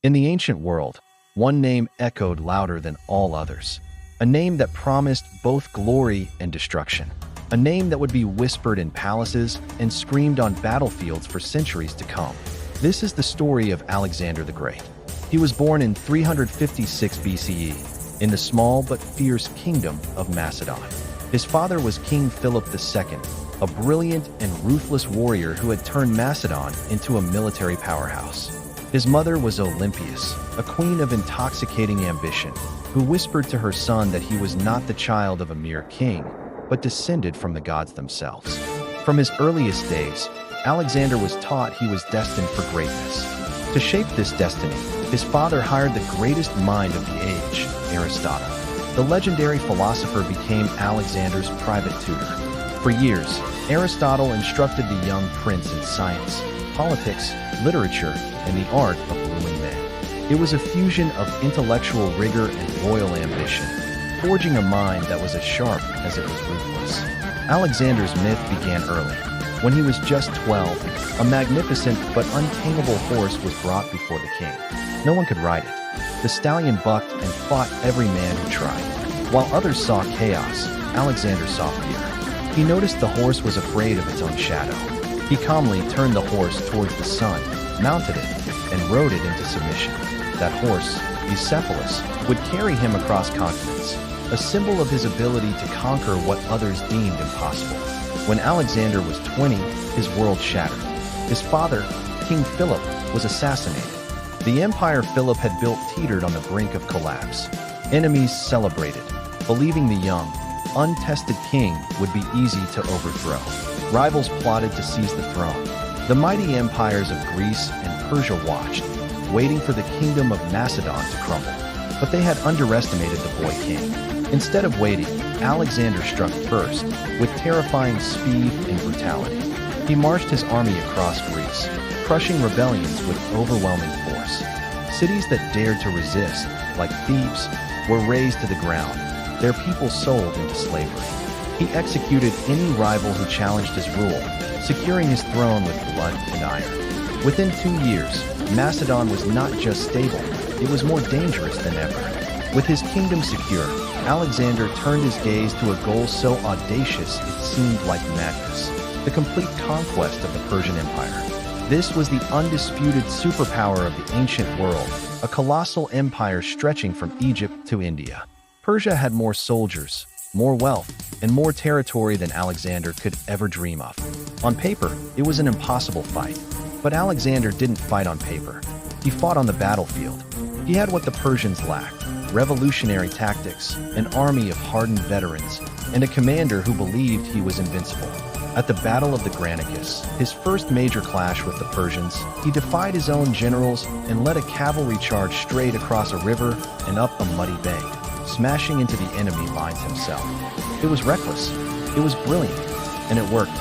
In the ancient world, one name echoed louder than all others. A name that promised both glory and destruction. A name that would be whispered in palaces and screamed on battlefields for centuries to come. This is the story of Alexander the Great. He was born in 356 BCE in the small but fierce kingdom of Macedon. His father was King Philip II, a brilliant and ruthless warrior who had turned Macedon into a military powerhouse. His mother was Olympias, a queen of intoxicating ambition, who whispered to her son that he was not the child of a mere king, but descended from the gods themselves. From his earliest days, Alexander was taught he was destined for greatness. To shape this destiny, his father hired the greatest mind of the age, Aristotle. The legendary philosopher became Alexander's private tutor. For years, Aristotle instructed the young prince in science, politics, literature, and the art of ruling men. It was a fusion of intellectual rigor and royal ambition, forging a mind that was as sharp as it was ruthless. Alexander's myth began early. When he was just 12, a magnificent but untamable horse was brought before the king. No one could ride it. The stallion bucked and fought every man who tried. While others saw chaos, Alexander saw fear. He noticed the horse was afraid of its own shadow. He calmly turned the horse towards the sun, mounted it, and rode it into submission. That horse, Bucephalus, would carry him across continents, a symbol of his ability to conquer what others deemed impossible. When Alexander was 20, his world shattered. His father, King Philip, was assassinated. The empire Philip had built teetered on the brink of collapse. Enemies celebrated, believing the young, untested king would be easy to overthrow. Rivals plotted to seize the throne. The mighty empires of Greece and Persia watched, waiting for the kingdom of Macedon to crumble. But they had underestimated the boy king. Instead of waiting, Alexander struck first, with terrifying speed and brutality. He marched his army across Greece, crushing rebellions with overwhelming force. Cities that dared to resist, like Thebes, were razed to the ground, their people sold into slavery. He executed any rival who challenged his rule, securing his throne with blood and iron. Within 2 years, Macedon was not just stable, it was more dangerous than ever. With his kingdom secure, Alexander turned his gaze to a goal so audacious it seemed like madness: the complete conquest of the Persian Empire. This was the undisputed superpower of the ancient world, a colossal empire stretching from Egypt to India. Persia had more soldiers, more wealth, and more territory than Alexander could ever dream of. On paper, it was an impossible fight. But Alexander didn't fight on paper. He fought on the battlefield. He had what the Persians lacked: revolutionary tactics, an army of hardened veterans, and a commander who believed he was invincible. At the Battle of the Granicus, his first major clash with the Persians, he defied his own generals and led a cavalry charge straight across a river and up a muddy bank, smashing into the enemy lines himself. It was reckless, it was brilliant, and it worked.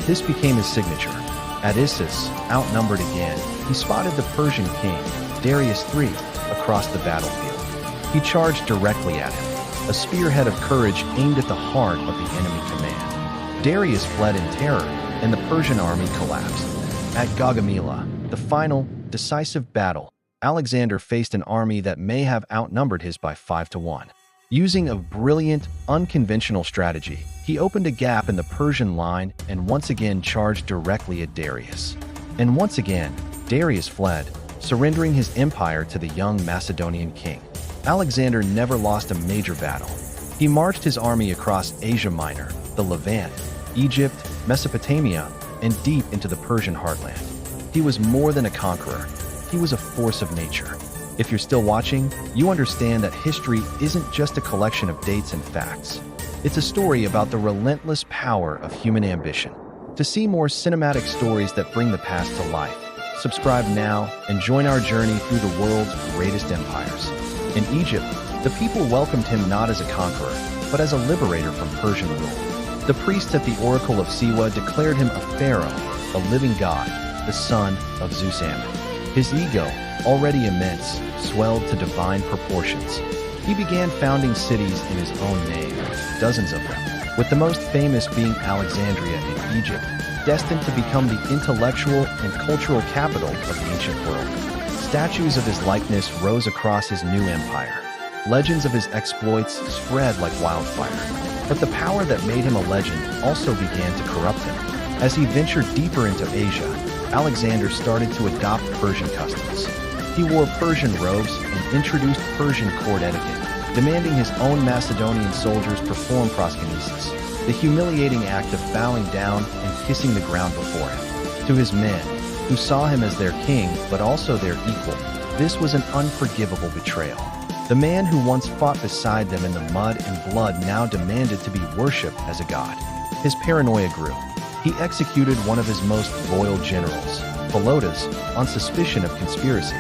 This became his signature. At Issus, outnumbered again, he spotted the Persian king, Darius III, across the battlefield. He charged directly at him, a spearhead of courage aimed at the heart of the enemy command. Darius fled in terror, and the Persian army collapsed. At Gaugamela, the final, decisive battle, Alexander faced an army that may have outnumbered his by 5-1. Using a brilliant, unconventional strategy, he opened a gap in the Persian line and once again charged directly at Darius. And once again, Darius fled, surrendering his empire to the young Macedonian king. Alexander never lost a major battle. He marched his army across Asia Minor, the Levant, Egypt, Mesopotamia, and deep into the Persian heartland. He was more than a conqueror. He was a force of nature. If you're still watching, you understand that history isn't just a collection of dates and facts. It's a story about the relentless power of human ambition. To see more cinematic stories that bring the past to life, subscribe now and join our journey through the world's greatest empires. In Egypt, the people welcomed him not as a conqueror, but as a liberator from Persian rule. The priests at the Oracle of Siwa declared him a pharaoh, a living god, the son of Zeus Ammon. His ego, already immense, swelled to divine proportions. He began founding cities in his own name, dozens of them, with the most famous being Alexandria in Egypt, destined to become the intellectual and cultural capital of the ancient world. Statues of his likeness rose across his new empire. Legends of his exploits spread like wildfire. But the power that made him a legend also began to corrupt him. As he ventured deeper into Asia, Alexander started to adopt Persian customs. He wore Persian robes and introduced Persian court etiquette, demanding his own Macedonian soldiers perform proskynesis, the humiliating act of bowing down and kissing the ground before him. To his men, who saw him as their king but also their equal, this was an unforgivable betrayal. The man who once fought beside them in the mud and blood now demanded to be worshipped as a god. His paranoia grew. He executed one of his most loyal generals, Pelotas, on suspicion of conspiracy,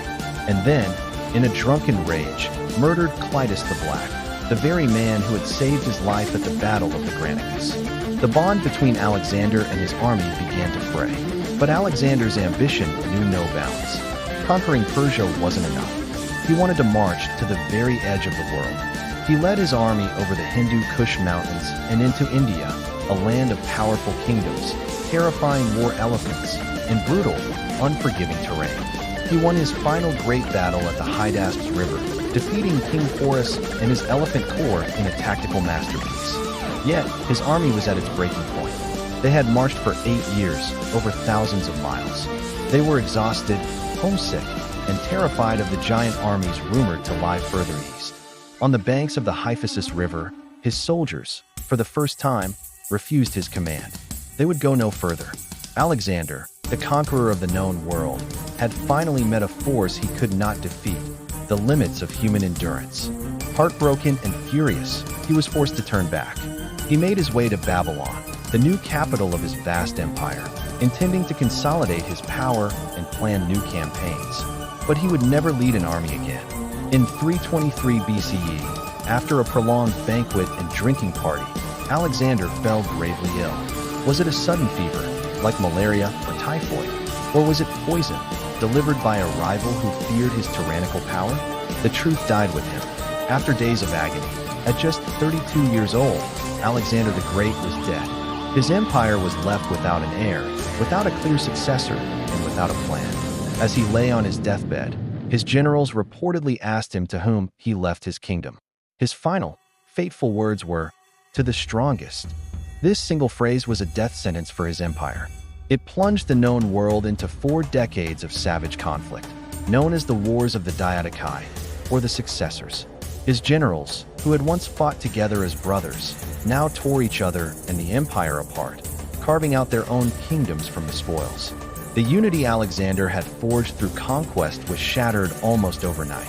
and then, in a drunken rage, murdered Clitus the Black, the very man who had saved his life at the Battle of the Granicus. The bond between Alexander and his army began to fray. But Alexander's ambition knew no bounds. Conquering Persia wasn't enough. He wanted to march to the very edge of the world. He led his army over the Hindu Kush Mountains and into India, a land of powerful kingdoms, terrifying war elephants, and brutal, unforgiving terrain. He won his final great battle at the Hydaspes River, defeating King Porus and his elephant corps in a tactical masterpiece. Yet, his army was at its breaking point. They had marched for 8 years, over thousands of miles. They were exhausted, homesick, and terrified of the giant armies rumored to lie further east. On the banks of the Hyphasis River, his soldiers, for the first time, refused his command. They would go no further. Alexander, the conqueror of the known world, had finally met a force he could not defeat, the limits of human endurance. Heartbroken and furious, he was forced to turn back. He made his way to Babylon, the new capital of his vast empire, intending to consolidate his power and plan new campaigns. But he would never lead an army again. In 323 BCE, after a prolonged banquet and drinking party, Alexander fell gravely ill. Was it a sudden fever, like malaria or typhoid? Or was it poison, delivered by a rival who feared his tyrannical power? The truth died with him. After days of agony, at just 32 years old, Alexander the Great was dead. His empire was left without an heir, without a clear successor, and without a plan. As he lay on his deathbed, his generals reportedly asked him to whom he left his kingdom. His final, fateful words were, "To the strongest." This single phrase was a death sentence for his empire. It plunged the known world into 4 decades of savage conflict, known as the Wars of the Diadochi, or the Successors. His generals, who had once fought together as brothers, now tore each other and the empire apart, carving out their own kingdoms from the spoils. The unity Alexander had forged through conquest was shattered almost overnight.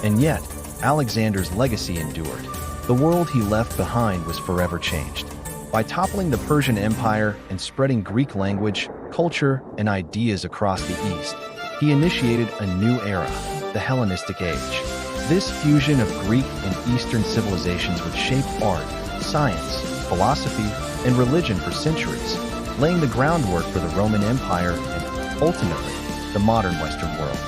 And yet, Alexander's legacy endured. The world he left behind was forever changed. By toppling the Persian Empire and spreading Greek language, culture, and ideas across the East, he initiated a new era, the Hellenistic Age. This fusion of Greek and Eastern civilizations would shape art, science, philosophy, and religion for centuries, laying the groundwork for the Roman Empire and, ultimately, the modern Western world.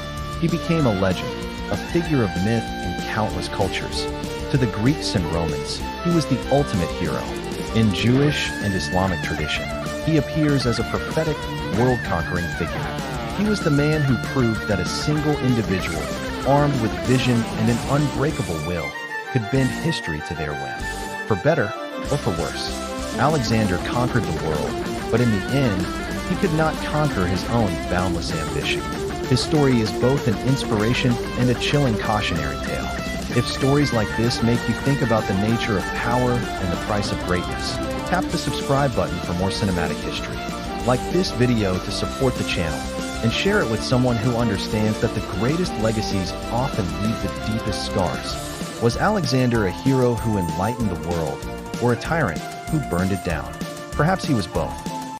He became a legend, a figure of myth in countless cultures. To the Greeks and Romans, he was the ultimate hero. In Jewish and Islamic tradition, he appears as a prophetic, world-conquering figure. He was the man who proved that a single individual, armed with vision and an unbreakable will, could bend history to their whim. For better or for worse, Alexander conquered the world, but in the end, he could not conquer his own boundless ambition. His story is both an inspiration and a chilling cautionary tale. If stories like this make you think about the nature of power and the price of greatness, tap the subscribe button for more cinematic history. Like this video to support the channel, and share it with someone who understands that the greatest legacies often leave the deepest scars. Was Alexander a hero who enlightened the world, or a tyrant who burned it down? Perhaps he was both.